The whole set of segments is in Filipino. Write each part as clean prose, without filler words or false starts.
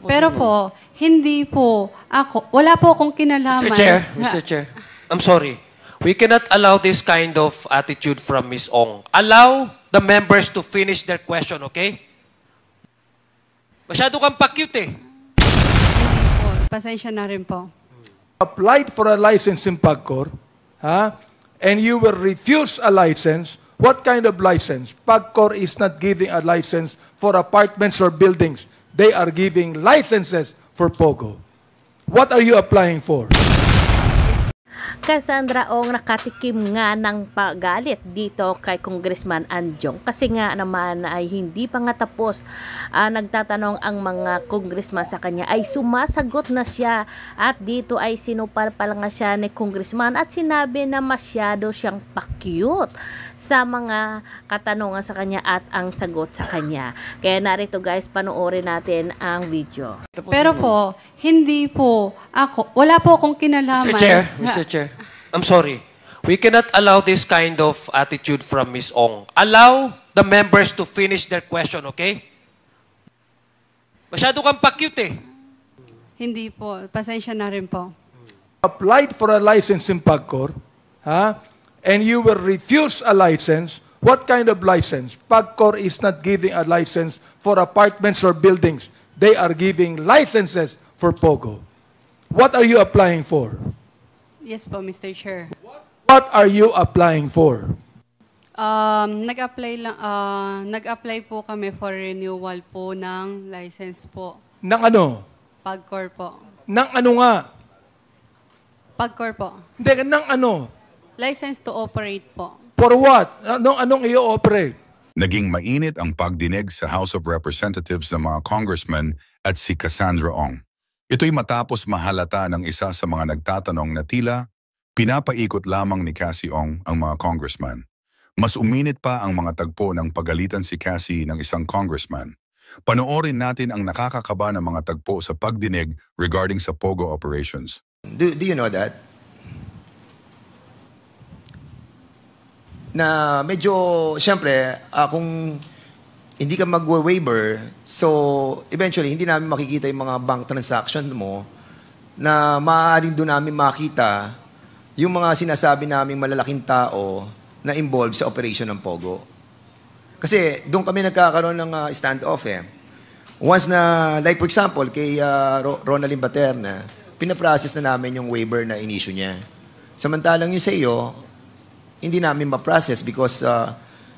Pero po, hindi po ako, wala po akong kinalaman. Mr. Chair, I'm sorry. We cannot allow this kind of attitude from Ms. Ong. Allow the members to finish their question, okay? Masyado kang pa-cute eh. Po, pasensya na rin po. Applied for a license in PAGCOR, and you will refuse a license, what kind of license? PAGCOR is not giving a license for apartments or buildings. They are giving licenses for POGO. What are you applying for? Cassandra Ong nakatikim nga ng pagalit dito kay Congressman Anjong kasi nga naman ay hindi pa nga tapos nagtatanong ang mga congressman sa kanya ay sumasagot na siya at dito ay sinupalpal nga siya ni Congressman at sinabi na masyado siyang pa-cute sa mga katanungan sa kanya at ang sagot sa kanya. Kaya narito guys, panoorin natin ang video. Pero po, hindi po ako, wala po akong kinalaman. Mr. Chair, I'm sorry. We cannot allow this kind of attitude from Ms. Ong. Allow the members to finish their question, okay? Masyado kang pa-cute eh. Hindi po, pasensya na rin po. Applied for a license in PAGCOR, and you will refuse a license, what kind of license? PAGCOR is not giving a license for apartments or buildings. They are giving licenses for POGO. What are you applying for? Yes po, Mr. Chair. What are you applying for? Nag-apply po kami for renewal po ng license po. Nang ano? PAGCOR po. Nang ano nga? PAGCOR po. Hindi, nang ano? License to operate po. For what? Anong i-operate? Naging mainit ang pagdinig sa House of Representatives ng mga congressman at si Cassandra Ong. Ito'y matapos mahalata ng isa sa mga nagtatanong na tila pinapaikot lamang ni Cassie Ong ang mga congressman. Mas uminit pa ang mga tagpo ng pagalitan si Cassie ng isang congressman. Panoorin natin ang nakakakaba ng mga tagpo sa pagdinig regarding sa POGO operations. Do you know that? Na medyo, siyempre, kung hindi ka mag-waiver, so eventually, hindi namin makikita yung mga bank transaction mo na maaaring doon namin makita yung mga sinasabi naming malalaking tao na involved sa operation ng POGO. Kasi doon kami nagkakaroon ng standoff eh. Once na, like for example, kay Ronaldin Baterna, pinaprocess na namin yung waiver na in-issue niya. Samantalang yung sa iyo, hindi namin ma-process because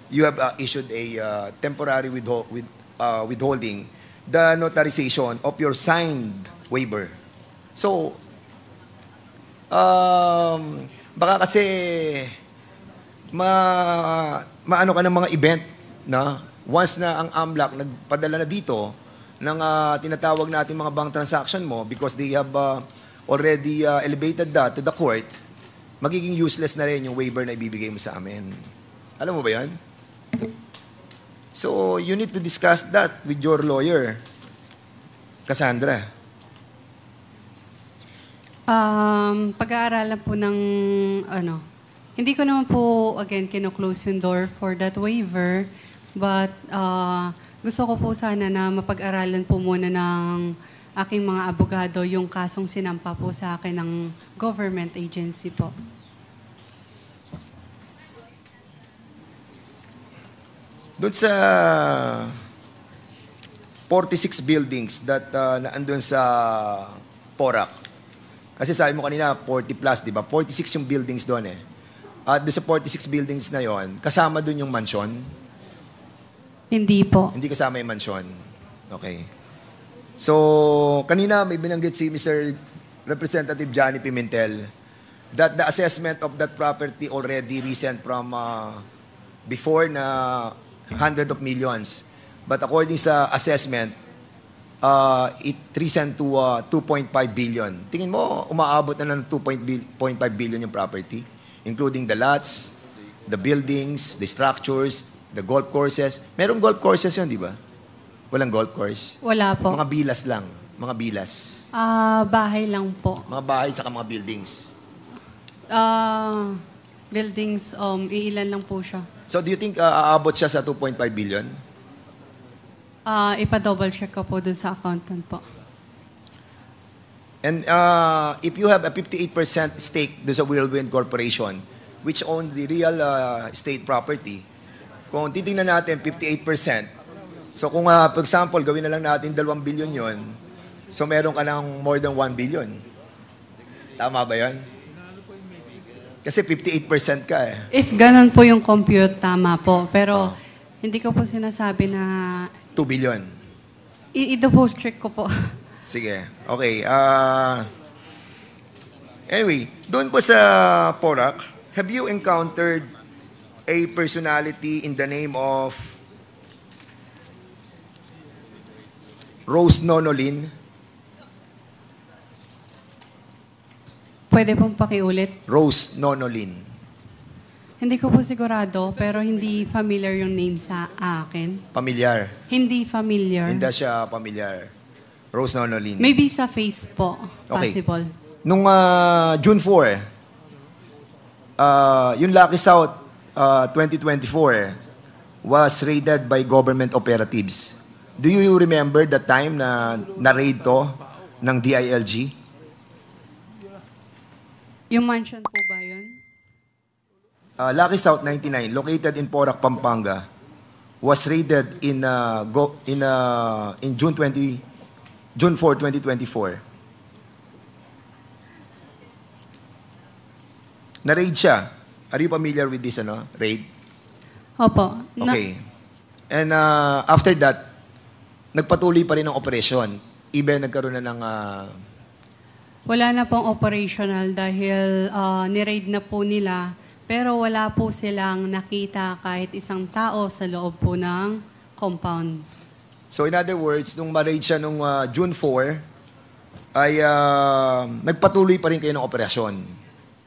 you have issued a temporary withholding the notarization of your signed waiver. So, baka kasi maano ka ng mga event na once na ang AMLAC nagpadala na dito ng tinatawag natin mga bank transaction mo because they have already elevated that to the court, magiging useless na rin yung waiver na ibibigay mo sa amin. Alam mo ba yan? So, you need to discuss that with your lawyer, Cassandra. Pag-aaralan po ng, hindi ko naman po, again, kino-close yung door for that waiver, but gusto ko po sana na mapag-aralan po muna ng aking mga abogado yung kasong sinampa po sa akin ng government agency po. Doon sa 46 buildings that naandun sa Porac. Kasi sabi mo kanina, 40 plus, di ba? 46 yung buildings doon eh. At doon sa 46 buildings na yon, kasama doon yung mansion? Hindi po. Hindi kasama yung mansion. Okay. So, kanina may binanggit si Mr. Representative Johnny Pimentel that the assessment of that property already recent from before na hundreds of millions. But according sa assessment, it recent to 2.5 billion. Tingin mo, umaabot na ng 2.5 billion yung property, including the lots, the buildings, the structures, the golf courses. Merong golf courses yun, di ba? Walang golf course? Wala po. Mga bilas lang. Mga bilas. Bahay lang po. Mga bahay saka mga buildings. Buildings, iilan lang po siya. So do you think aabot siya sa 2.5 billion? Ipa-double check ko po dun sa accountant po. And if you have a 58% stake do sa Whirlwind Corporation, which owns the real estate property, kung titingnan natin 58%, so kung for example, gawin na lang natin 2 billion yon, so meron ka ng more than 1 billion. Tama ba yon? Kasi 58% ka eh. If ganun po yung compute, tama po. Pero hindi ko po sinasabi na 2 billion. i-double check ko po. Sige. Okay. Anyway, doon po sa Porac, have you encountered a personality in the name of Rose Nonolin? Pwede pong pakiulit. Rose Nonolin. Hindi ko po sigurado, pero hindi familiar yung name sa akin. Familiar. Hindi familiar. Hindi siya familiar. Rose Nonolin. Maybe sa face po. Okay. Possible. Nung June 4, yung Lucky South 2024 was raided by government operatives. Do you remember the time na na-raid to ng DILG? Yung mansion po ba yun? Lucky South 99, located in Porac, Pampanga, was raided in June 4, 2024. Na-raid siya. Are you familiar with this raid? Opo. Okay. And after that, nagpatuloy pa rin ang operasyon. Even nagkaroon na ng Wala na pong operational dahil ni-raid na po nila. Pero wala po silang nakita kahit isang tao sa loob po ng compound. So in other words, nung ma-raid siya nung June 4, ay nagpatuloy pa rin kayo ng operasyon.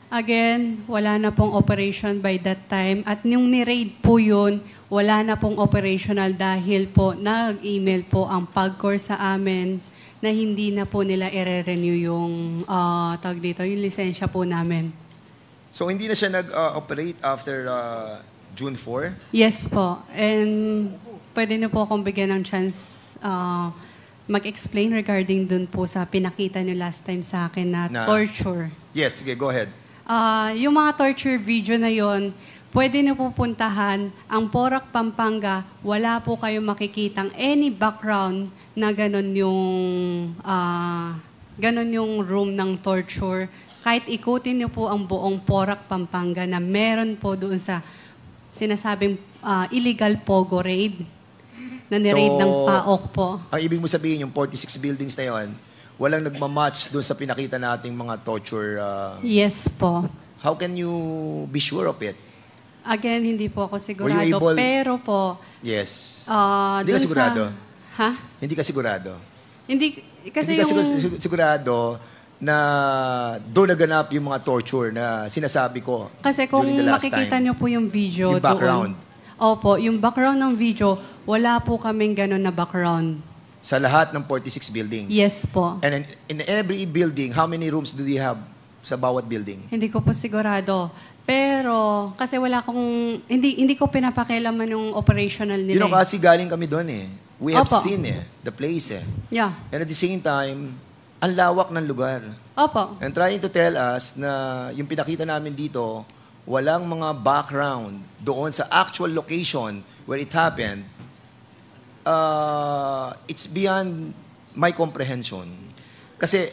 Again, wala na pong operation by that time. At nung ni-raid po yun, wala na pong operational dahil po nag-email po ang PAGCOR sa amin na hindi na po nila i-renew yung tawag dito, yung lisensya po namin. So hindi na siya nag-operate after June 4? Yes po. And pwede na po akong bigyan ng chance mag-explain regarding dun po sa pinakita niyo last time sa akin na torture. Yes, sige, go ahead. Yung mga torture video na yon, pwede na po puntahan ang Porac, Pampanga. Wala po kayong makikitang any background na ganun yung room ng torture. Kahit ikutin niyo po ang buong Porac, Pampanga na meron po doon sa sinasabing illegal Pogo raid na ni-raid ng PAOK po. Ang ibig mo sabihin, yung 46 buildings na yon, walang nagmamatch doon sa pinakita nating mga torture. Yes po. How can you be sure of it? Again, hindi po ako sigurado. Were you able- Pero po, Yes. Hindi ka dun sigurado? Ha? Hindi ka sigurado? Hindi, kasi Hindi ka yung... sigurado na doon naganap yung mga torture na sinasabi ko Kasi kung during the last makikita time. niyo po yung video Yung background. doon. Opo, yung background ng video, wala po kaming ganun na background. Sa lahat ng 46 buildings? Yes po. And in every building, how many rooms do you have sa bawat building? Hindi ko po sigurado. Pero, kasi wala kong... Hindi ko pinapakialaman yung operational nila. You know, kasi galing kami doon eh. We have Opo. seen the place eh. Yeah. And at the same time, ang lawak ng lugar. Opo. And trying to tell us na yung pinakita namin dito, walang mga background doon sa actual location where it happened, it's beyond my comprehension. Kasi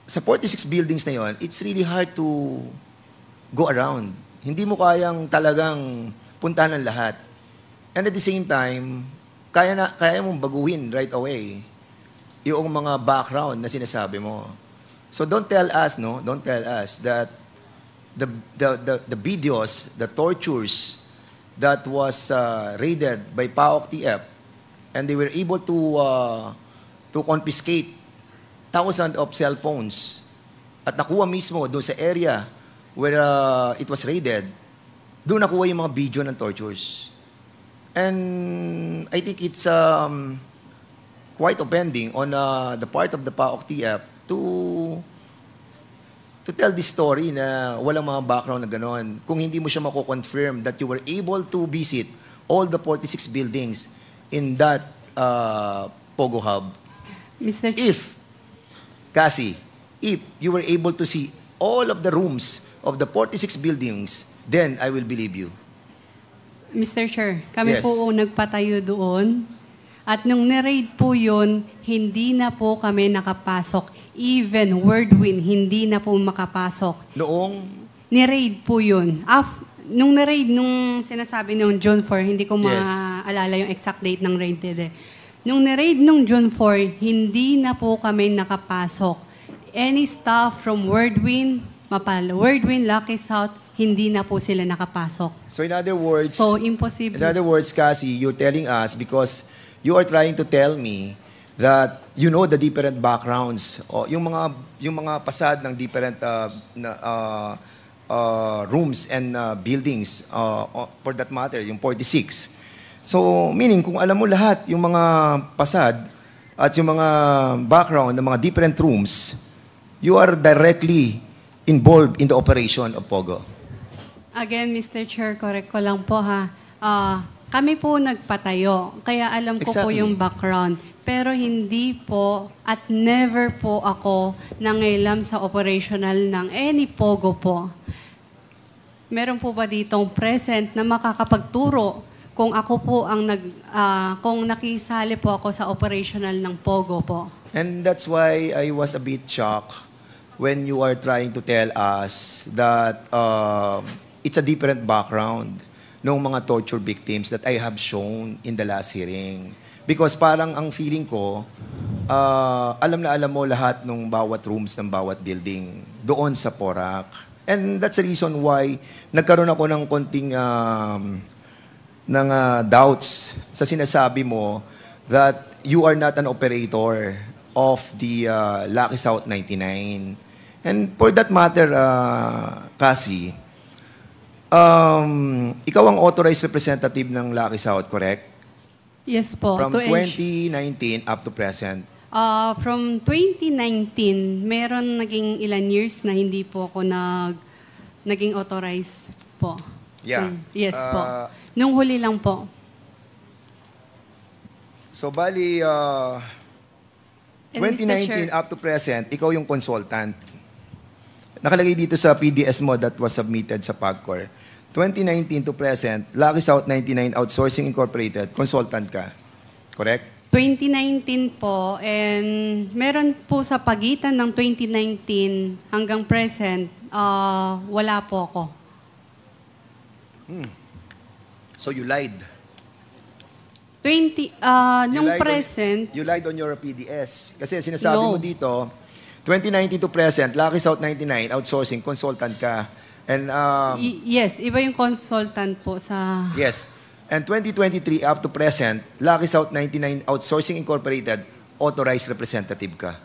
sa 46 buildings na yon, it's really hard to go around. Hindi mo kayang talagang puntahan ng lahat. And at the same time, kaya mong baguhin right away yung mga background na sinasabi mo. So don't tell us that the videos, the tortures that was raided by PAOK TF, and they were able to confiscate thousands of cell phones at nakuha mismo doon sa area where it was raided, doon nakuha yung mga video ng tortures. And I think it's quite offending on the part of the PAOK TF to tell this story na walang mga background na gano'n. Kung hindi mo siya mako-confirm that you were able to visit all the 46 buildings in that Pogo Hub. Mr. If Cassie, if you were able to see all of the rooms of the 46 buildings, then I will believe you. Mr. Chair, kami Yes. po nagpatayo doon. At nung niraid po yun, hindi na po kami nakapasok. Even Wordwin, hindi na po makapasok. Noong, Niraid po yun. Nung niraid, nung sinasabi nung June 4, hindi ko Yes. maalala yung exact date ng raid today. Nung niraid nung June 4, hindi na po kami nakapasok. Any staff from Wordwin, Wordwin, Lucky South, hindi na po sila nakapasok. so in other words, So, imposible. in other words, Cassie, you're telling us because you are trying to tell me that you know the different backgrounds o yung mga pasad ng different rooms and buildings for that matter, yung 46. So, meaning kung alam mo lahat yung mga pasad at yung mga background ng mga different rooms, you are directly involved in the operation of Pogo. Again, Mr. Chair, correct ko lang po ha. Kami po nagpatayo, kaya alam ko po Exactly. yung background. Pero hindi po at never po ako nangailam sa operational ng any Pogo po. Meron po ba ditong present na makakapagturo kung ako po ang kung nakisali po ako sa operational ng Pogo po? And that's why I was a bit shocked when you are trying to tell us that it's a different background ng mga torture victims that I have shown in the last hearing. Because parang ang feeling ko, alam na alam mo lahat ng bawat rooms ng bawat building doon sa Porac. And that's the reason why nagkaroon ako ng konting doubts sa sinasabi mo that you are not an operator of the Lucky South 99. And for that matter, Cassie, ikaw ang authorized representative ng Lucky South, correct? Yes po. From to 2019 up to present. From 2019, meron naging ilan years na hindi po ako naging authorized po. Yeah. Yes po. Nung huli lang po. So, bali, And Mr. 2019 Chair- up to present, ikaw yung consultant. Nakalagay dito sa PDS mo that was submitted sa PAGCOR. 2019 to present, Lucky South 99 Outsourcing Incorporated, consultant ka. Correct? 2019 po, and meron po sa pagitan ng 2019 hanggang present, wala po ako. So, you lied. Nung lied present, You lied on your PDS. Kasi sinasabi mo No. dito, 2019 to present, Lucky South 99 Outsourcing, consultant ka. And, yes, iba yung consultant po sa... yes. And 2023 up to present, Lucky South 99 Outsourcing Incorporated, authorized representative ka.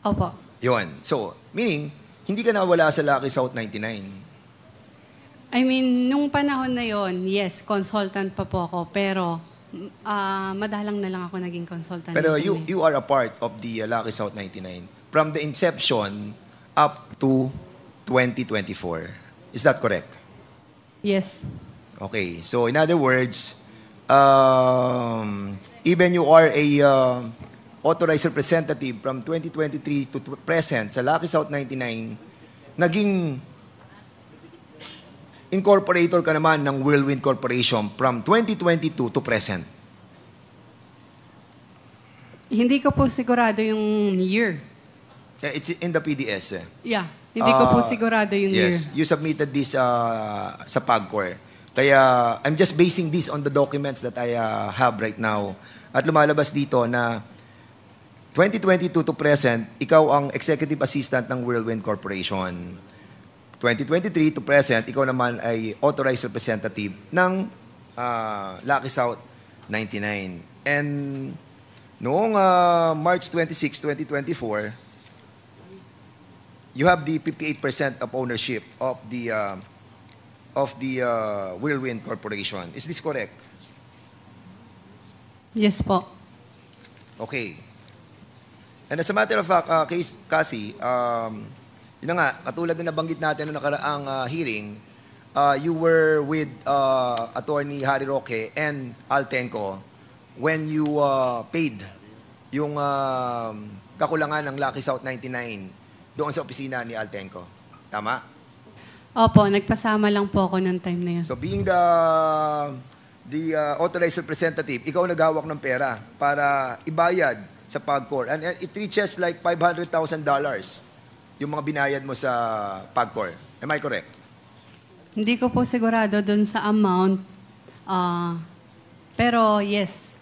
Opo. Yun. So, meaning, hindi ka nawala sa Lucky South 99. I mean, nung panahon na yon, yes, consultant pa po ako, pero madalang na lang ako naging consultant. Pero nito you are a part of the Lucky South 99 from the inception up to 2024. Is that correct? Yes. Okay. So, in other words, even you are a authorized representative from 2023 to present sa Lucky South 99, naging incorporator ka naman ng Whirlwind Corporation from 2022 to present. Hindi ko po sigurado yung year. It's in the PDS. Yeah. Hindi ko po sigurado yung year. Yes, you submitted this sa PAGCOR. Kaya I'm just basing this on the documents that I have right now. At lumalabas dito na 2022 to present, ikaw ang executive assistant ng Whirlwind Corporation. 2023 to present, ikaw naman ay authorized representative ng Lucky South 99. And noong March 26, 2024, you have the 58% of ownership of the Whirlwind Corporation. Is this correct? Yes po. Okay. And as a matter of fact, Cassie, yun na nga, katulad na nabanggit natin noong nakaraang hearing, you were with Attorney Harry Roque and Altenco when you paid yung kakulangan ng Lucky South 99 doon sa opisina ni Altenco. Tama? Opo, nagpasama lang po ako ng time na yun. So being the authorized representative, ikaw naghawak ng pera para ibayad sa PAGCOR. And it reaches like $500,000 yung mga binayad mo sa PAGCOR. Am I correct? Hindi ko po sigurado dun sa amount. Pero yes.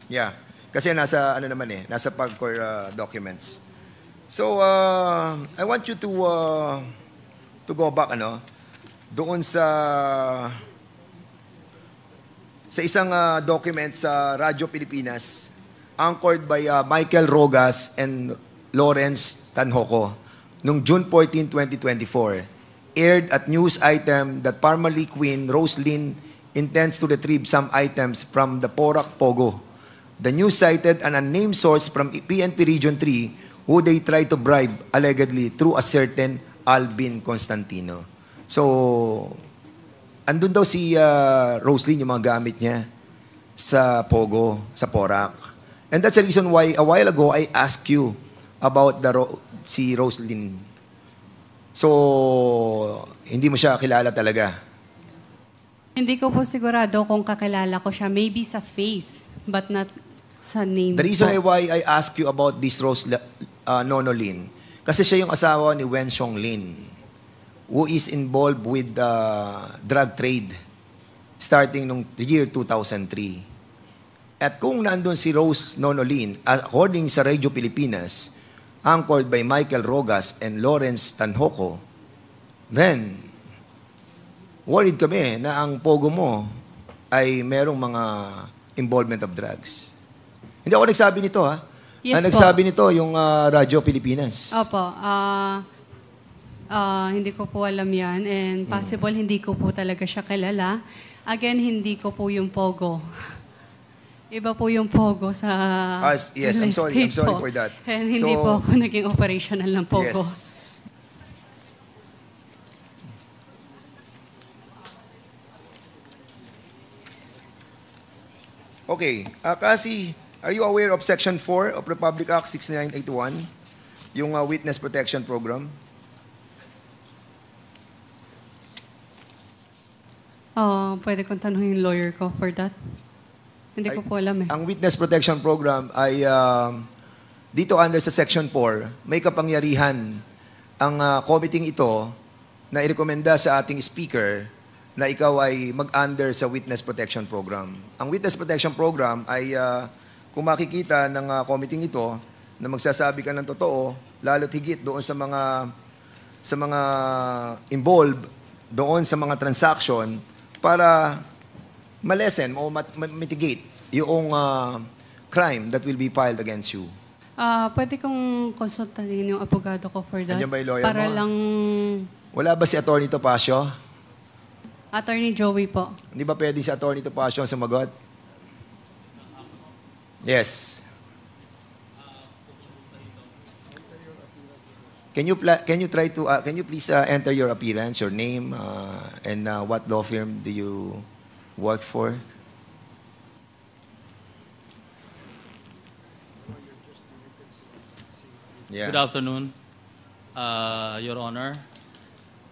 Yeah. Kasi nasa nasa PAGCOR documents. So I want you to go back doon sa isang document sa Radyo Pilipinas anchored by Michael Rogas and Lawrence Tanhoco noong June 14, 2024, aired at news item that Parmalee Queen Roslyn intends to retrieve some items from the Porac Pogo. The news cited an unnamed source from PNP Region 3 who they tried to bribe allegedly through a certain Alvin Constantino. So, andun daw si Roslyn, yung mga gamit niya sa Pogo, sa Porac. And that's the reason why a while ago I asked you about si Roslyn. So, hindi mo siya kilala talaga. Hindi ko po sigurado kung kakilala ko siya. Maybe sa face, but not sa name The reason po. why I ask you about this Nono Lin, kasi siya yung asawa ni Wen Xiong Lin, who is involved with the drug trade starting nung year 2003. At kung nandun si Rose Nono Lin, according sa Radio Pilipinas, anchored by Michael Rogas and Lawrence Tanhoco, then worried kami na ang pogo mo ay merong mga involvement of drugs. Hindi ako nagsabi nito, ha? Yes, Ang nagsabi nito yung Radyo Pilipinas. Opo. Hindi ko po alam yan. And possible hindi ko po talaga siya kilala. Again, hindi ko po yung Pogo. Iba po yung Pogo sa Yes, I'm real sorry estate po. for that. And hindi So, po ako naging operational ng Pogo. Yes. Okay. Kasi, are you aware of Section 4 of Republic Act 6981? Yung Witness Protection Program? Pwede kong tanungin yung lawyer ko for that. Hindi ko po alam eh. Ang Witness Protection Program ay dito under sa Section 4, may kapangyarihan ang committee ito na irekomenda sa ating speaker na ikaw ay mag-under sa Witness Protection Program. Ang Witness Protection Program ay kung makikita ng committee ito na magsasabi ka ng totoo, lalo't higit doon sa mga involved doon sa mga transaction para malesen o mitigate yung crime that will be filed against you. Pwede kong konsultahin yung abogado ko for that. Nandiyan ba yung lawyer para mo? lang Wala ba si Attorney Topacio? Attorney Joey po. Hindi ba pwede si Attorney Topacio ang sumagot? Yes. Can you please enter your appearance, your name, and what law firm do you work for? Yeah. Good afternoon, Your Honor.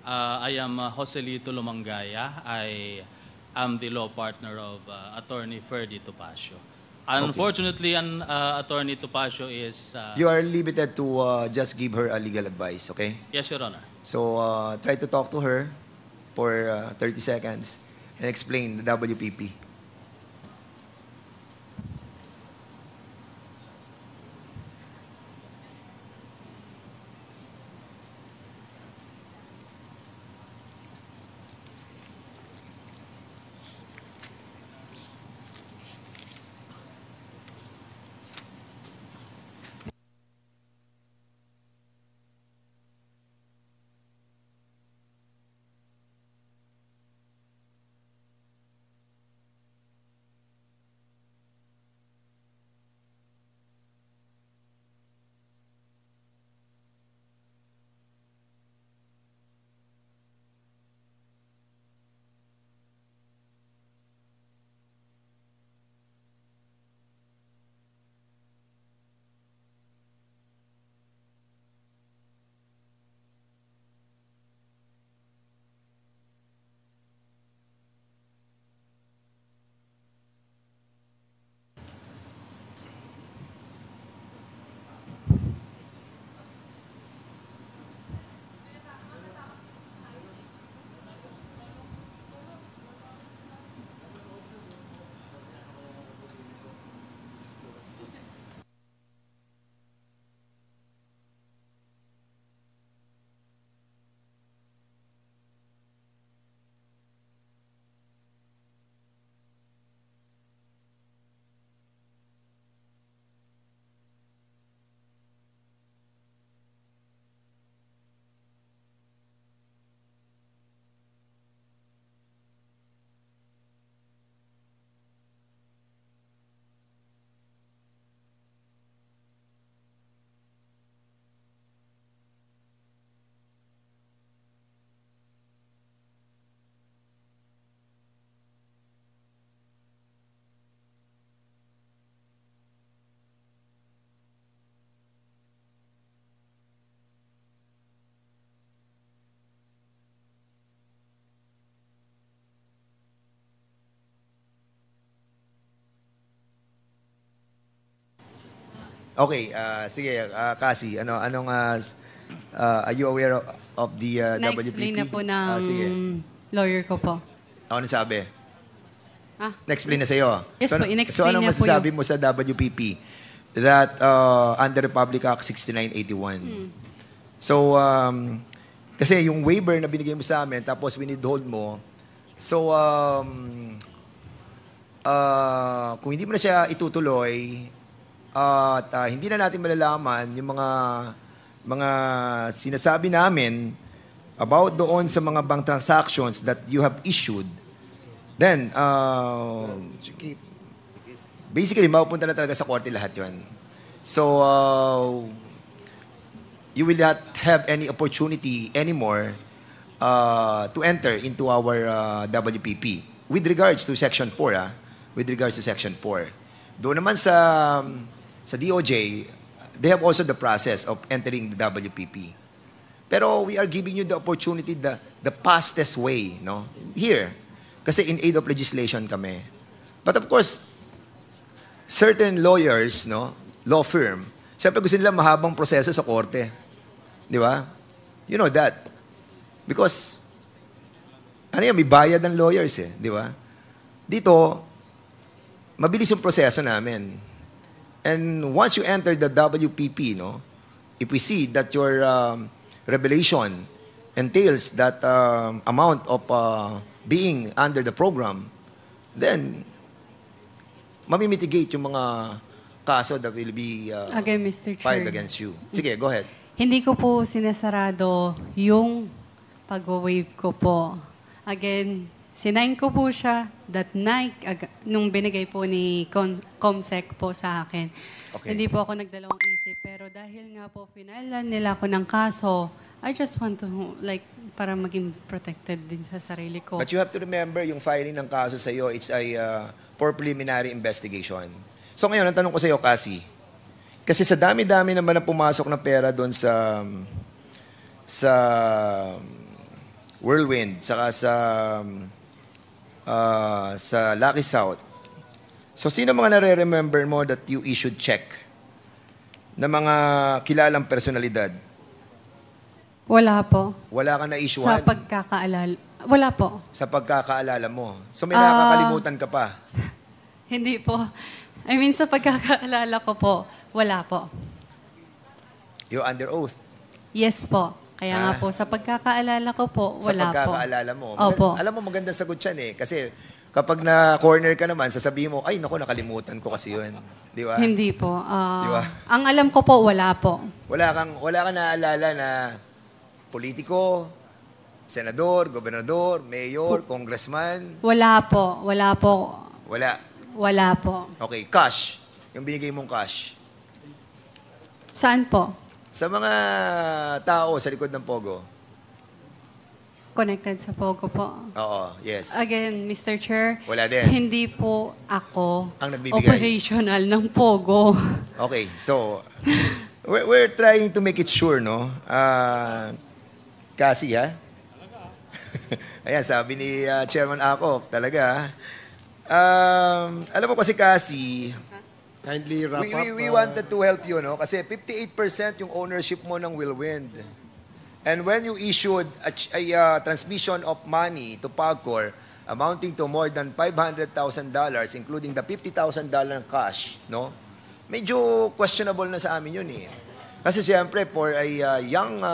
I am Joselito Lumangaya. I am the law partner of Attorney Ferdy Topacio. Unfortunately, Attorney Topacio is... You are limited to just give her a legal advice, okay? Yes, Your Honor. So try to talk to her for 30 seconds and explain the WPP. Okay, sige, Cassie, are you aware of the WPP? Na-explain na po ng Sige. lawyer ko po. Ano sabi? Ah, Na-explain na sa'yo? Yes po, in-explain so ano niya po masasabi mo sa WPP? That under Republic Act 6981. So, kasi yung waiver na binigay mo sa amin, tapos withhold mo, so, kung hindi mo na siya itutuloy, at hindi na natin malalaman yung mga sinasabi namin about doon sa mga bank transactions that you have issued, then, basically, mapupunta na talaga sa korte lahat yun. So, you will not have any opportunity anymore to enter into our WPP. With regards to Section 4, with regards to Section 4. Doon naman sa DOJ, they have also the process of entering the WPP. Pero we are giving you the opportunity, the fastest way, no? Here. Kasi in aid of legislation kami. But of course, certain lawyers, no, law firm, siyempre gusto nila mahabang proseso sa korte. Di ba? You know that. Because, may bayad ng lawyers eh. Di ba? Dito, mabilis yung proseso namin. And once you enter the WPP, no, if we see that your revelation entails that amount of being under the program, then mamimitigate yung mga kaso that will be again, Mr. filed Chair, against you. Sige, go ahead. hindi ko po sinasarado yung pag-waive ko po. Again, sinign ko po siya that night nung binigay po ni Comsec po sa akin. Okay. Hindi po ako nagdalawang isip. Pero dahil nga po finailan nila ako ng kaso, I just want to, para maging protected din sa sarili ko. But you have to remember, yung filing ng kaso sa iyo, it's a for preliminary investigation. So ngayon, ang tanong ko sa iyo, Cassie, kasi sa dami-dami naman na pumasok na pera doon sa Whirlwind, saka sa Lucky South. So sino mga nare-remember mo that you issued check na mga kilalang personalidad? Wala po. Wala ka na-issuean? Sa pagkakaalala. Wala po. Sa pagkakaalala mo. So may nakakalimutan ka pa? Hindi po. I mean, sa pagkakaalala ko po, wala po. You're under oath. Yes po. Kaya nga po, sa pagkakaalala ko po, Sa wala po. pagkakaalala mo. Opo. Alam mo, magandang sagot yan eh. Kasi kapag na-corner ka naman, sasabihin mo, ay, naku, nakalimutan ko kasi yun. Di ba? Hindi po. Di ba? Ang alam ko po, wala po. Wala kang naaalala na politiko, senador, gobernador, mayor, congressman? Wala po. Wala po. Wala. Wala po. Okay, cash. Yung binigay mong cash. Saan po? Sa mga tao sa likod ng Pogo. Connected sa Pogo po. Oo, yes. Again, Mr. Chair, Wala din. hindi po ako Ang nagbibigay. operational ng Pogo. Okay, so, we're trying to make it sure, no? Kasi, ha? Ayan, sabi ni Chairman Ako, talaga, alam mo kasi kasi, Kindly wrap up. we wanted to help you, no? Kasi 58% yung ownership mo ng Whirlwind. And when you issued a transmission of money to PAGCOR amounting to more than $500,000, including the $50,000 cash, no? Medyo questionable na sa amin yun eh. Kasi siyempre, for a young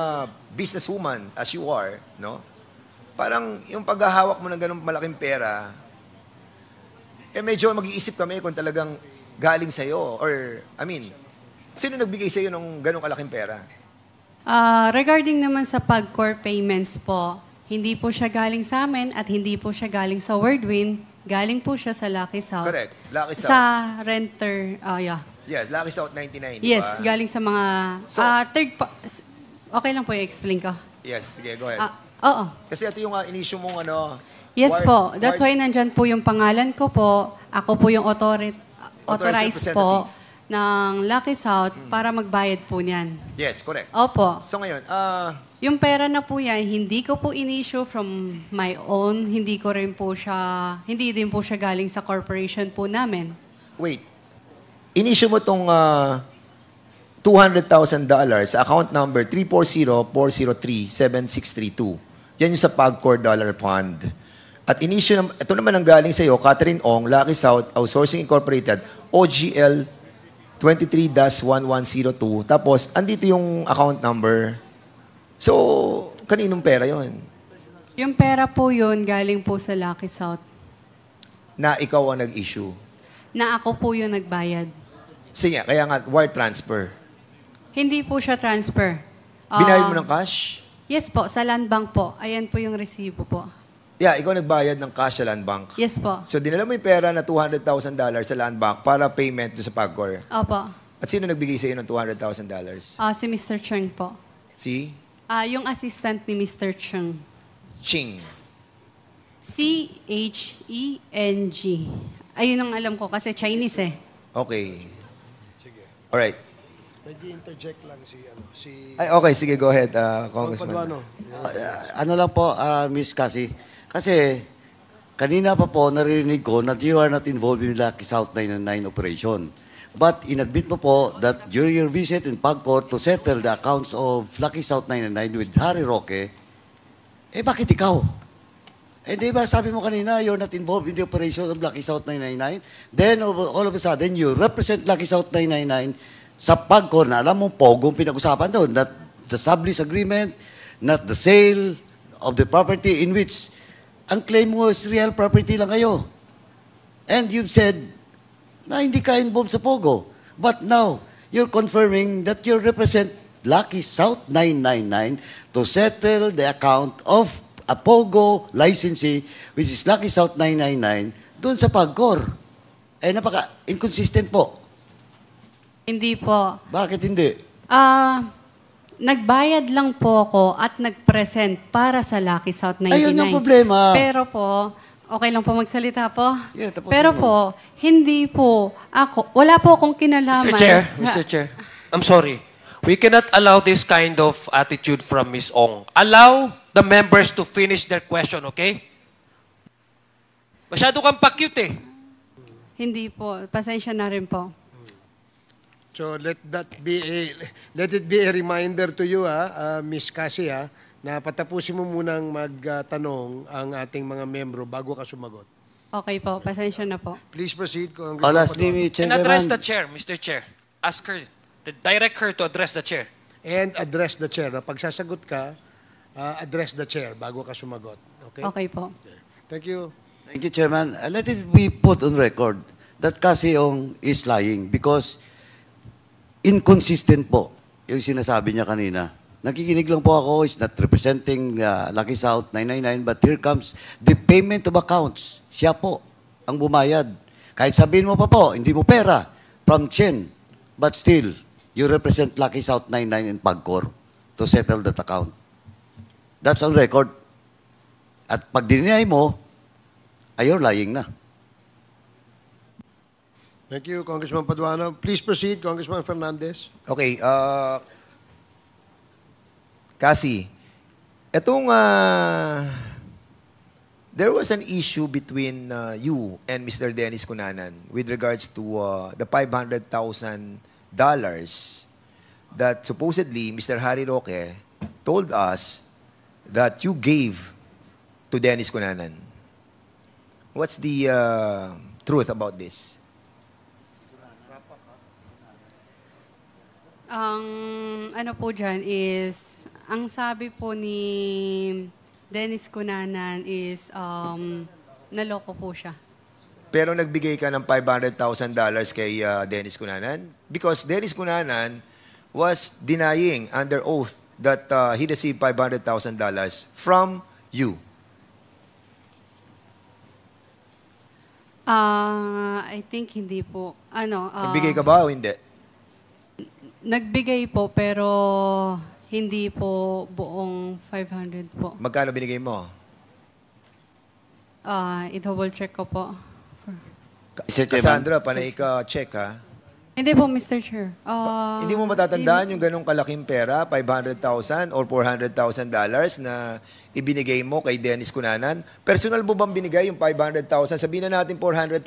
businesswoman as you are, no? Parang yung paghahawak mo ng ganung malaking pera, medyo mag-iisip kami kung talagang galing sa'yo. Or, sino nagbigay sa'yo ng ganung kalaking pera? Regarding naman sa PAGCOR payments po, hindi po siya galing sa amin at hindi po siya galing sa Whirlwind. Galing po siya sa Lucky South. Correct. Lucky South. Sa renter, yeah. Yes, Lucky South 99, di ba? Yes, galing sa mga So- okay lang po i-explain ko. Yes, sige, go ahead. Oo. Kasi ito yung in-issue mong Yes po. That's why nandyan po yung pangalan ko po. Ako po yung authorized po ng Lucky South para magbayad po niyan. Yes, correct. Opo. So ngayon, Yung pera na po yan, hindi ko po in-issue from my own. Hindi din po siya galing sa corporation po namin. wait. In-issue mo tong $200,000 sa account number 340-403-7632. Yan yung sa PAGCOR Dollar Fund. At ito naman ang galing sa iyo, Catherine Ong, Lucky South Outsourcing Incorporated, OGL 23-1102. Tapos, andito yung account number. So, kaninong pera yon? Yung pera po yun, galing po sa Lucky South. Na ikaw ang nag-issue. Na ako po yung nagbayad. Sige, kaya nga, wire transfer. Hindi po siya transfer. Binayad mo ng cash? Yes po, sa Land Bank po. Ayan po yung resibo po. Yeah, ikaw nagbayad ng cash sa Land Bank. Yes po. So, dinala mo yung pera na $200,000 sa Land Bank para payment doon sa PAGCOR. Opo. At sino nagbigay sa iyo ng $200,000? Si Mr. Cheng po. Si Yung assistant ni Mr. Cheng. Ching. C-H-E-N-G. Ayun ang alam ko kasi Chinese eh. Okay. Alright. Pwede interject lang si Ay, okay, sige, go ahead, Congressman. Paduano. Ano lang po, Miss Cassie. Kasi, kanina pa po naririnig ko that you are not involved in Lucky South 999 operation. But inadmit mo po that during your visit in PAGCOR to settle the accounts of Lucky South 999 with Harry Roque, bakit ikaw? Di ba sabi mo kanina, you're not involved in the operation of Lucky South 999? Then, all of a sudden, you represent Lucky South 999 sa PAGCOR na alam mo, pogong pinag-usapan doon, that the sublease agreement, not the sale of the property in which ang claim mo is real property lang kayo. And you've said na hindi ka involved sa Pogo. But now, you're confirming that you represent Lucky South 999 to settle the account of a Pogo licensee, which is Lucky South 999, doon sa PAGCOR. Napaka-inconsistent po. Hindi po. Bakit hindi? Nagbayad lang po ako at nag-present para sa Lucky South 99. Ayun yung problema. Pero po, okay lang po magsalita po? Yeah, tapusin Pero mo. po, hindi po ako, wala po akong kinalaman. Mr. Chair, I'm sorry. We cannot allow this kind of attitude from Ms. Ong. Allow the members to finish their question, okay? Masyado kang pa-cute eh. Hindi po. Pasensya na rin po. So let it be a reminder to you, Miss Cassie, na patapusin mo munang magtanong ang ating mga membro bago ka sumagot. Okay po. Pasensya na po. Please proceed, Congressman. Lastly, And address the chair, Mr. Chair. Ask her, direct her to address the chair. And address the chair. Na pagsasagot ka, address the chair bago ka sumagot. Okay? Okay po. Thank you. Thank you, Chairman. Let it be put on record that Cassie Ong is lying because inconsistent po yung sinasabi niya kanina. Nakikinig lang po ako, is not representing Lucky South 999, but here comes the payment of accounts. Siya po ang bumayad. Kahit sabihin mo pa po, hindi mo pera from Chen, but still, you represent Lucky South 99 in PAGCOR to settle that account. That's on record. At pag dinay mo, you're lying na. Thank you, Congressman Paduano. Please proceed, Congressman Fernandez. Okay, Cassie, there was an issue between you and Mr. Dennis Cunanan with regards to the $500,000 that supposedly Mr. Harry Roque told us that you gave to Dennis Cunanan. What's the truth about this? Ang ano po dyan is, ang sabi po ni Dennis Cunanan is naloko po siya. Pero nagbigay ka ng $500,000 kay Dennis Cunanan? Because Dennis Cunanan was denying under oath that he received $500,000 from you. I think hindi po. Nagbigay ka ba o hindi? Nagbigay po pero hindi po buong 500 po. Magkano binigay mo? I-double check ko po. Mr. Chairman. Cassandra, panay ka check ha? Hindi po, Mr. Chair. Hindi mo matatandaan yung ganong kalaking pera, $500,000 or $400,000 na ibinigay mo kay Dennis Cunanan? Personal mo bang binigay yung $500,000? Sabihin na natin $400,000.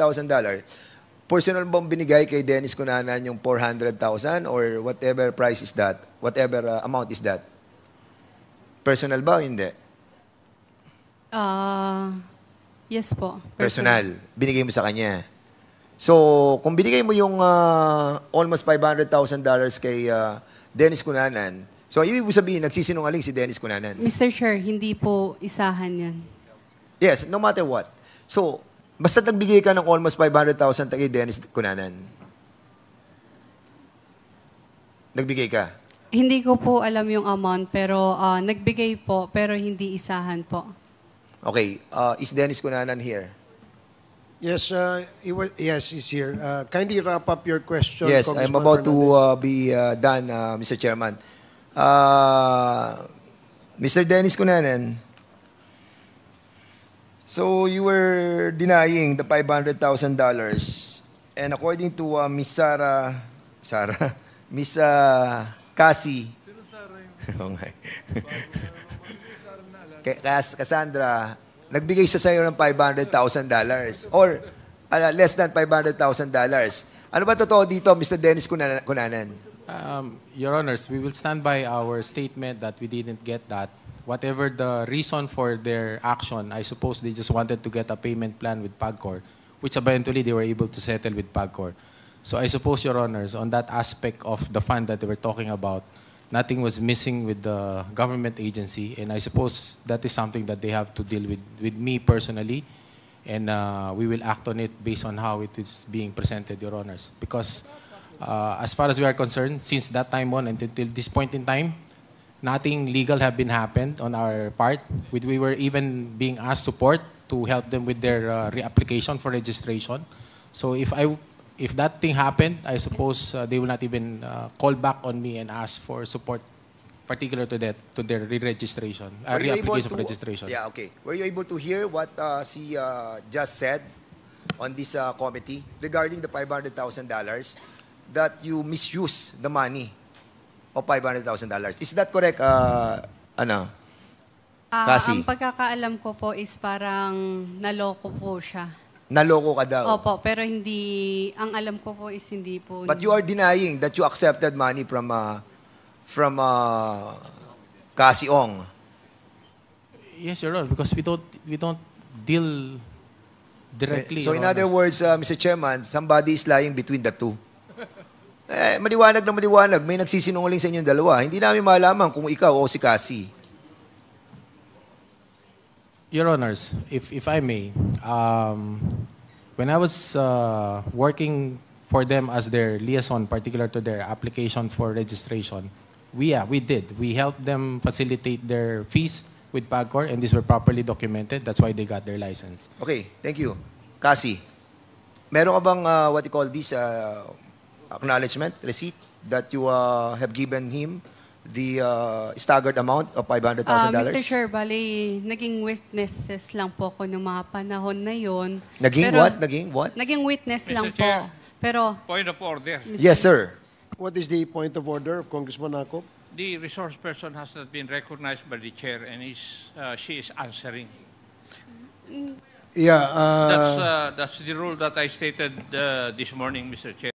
personal bang binigay kay Dennis Cunanan yung 400,000 or whatever price is that? Whatever amount is that? Personal ba o hindi? Yes po. Personal. Binigay mo sa kanya. So, kung binigay mo yung almost $500,000 kay Dennis Cunanan, so ibig sabihin, nagsisinungaling si Dennis Cunanan. Mr. Chair, hindi po isahan yan. Yes, no matter what. So, basta nagbigay ka ng almost 500,000 kay Dennis Cunanan. Nagbigay ka. Hindi ko po alam yung amount, pero nagbigay po, pero hindi isahan po. Okay, is Dennis Cunanan here? Yes, yes, he's here. Kindly wrap up your question. Yes, I'm Congressman about to Fernandez. be done, Mr. Chairman. Mr. Dennis Cunanan, so you were denying the $500,000, and according to Miss Miss Cassie, Cassandra, nagbigay siya sa'yo ng $500,000 or less than $500,000. Ano ba totoo dito, Mr. Dennis Cunanan? Your Honors, we will stand by our statement that we didn't get that. Whatever the reason for their action, I suppose they just wanted to get a payment plan with PAGCOR, which eventually they were able to settle with PAGCOR. So I suppose, Your Honors, on that aspect of the fund that they were talking about, nothing was missing with the government agency, and I suppose that is something that they have to deal with me personally, and we will act on it based on how it is being presented, Your Honors. Because as far as we are concerned, since that time on until this point in time, nothing legal have been happened on our part. We were even being asked support to help them with their reapplication for registration. So if that thing happened, I suppose they will not even call back on me and ask for support, particular to their re-registration, reapplication for registration. Yeah, okay. Were you able to hear what she just said on this committee regarding the $500,000 that you misuse the money of $500,000? Is that correct, Cassie? Ang pagkakaalam ko po is parang naloko po siya. Naloko ka daw. Opo, pero hindi, ang alam ko po is hindi po. But you are denying that you accepted money from Cassie Ong. Yes, Your Honor, because we don't deal directly. So Your in other Honors. words, Mr. Chairman, somebody is lying between the two. Maliwanag na maliwanag, may nagsisinungaling sa inyong dalawa. Hindi namin malaman kung ikaw o si Cassie. Your Honors, if I may, when I was working for them as their liaison, particular to their application for registration, we did. We helped them facilitate their fees with PAGCOR, and these were properly documented. That's why they got their license. Okay, thank you. Cassie, meron ka bang what you call this acknowledgement, receipt that you have given him the staggered amount of $500,000? Mr. Chair, bali, naging witnesses lang po ako noong mga panahon na yon. Naging Pero, what? Naging what? Naging witness lang po. Chair. Pero, Point of order. Yes, sir. What is the point of order of Congressman Akop? The resource person has not been recognized by the chair and she is answering. Yeah. That's the rule that I stated this morning, Mr. Chair.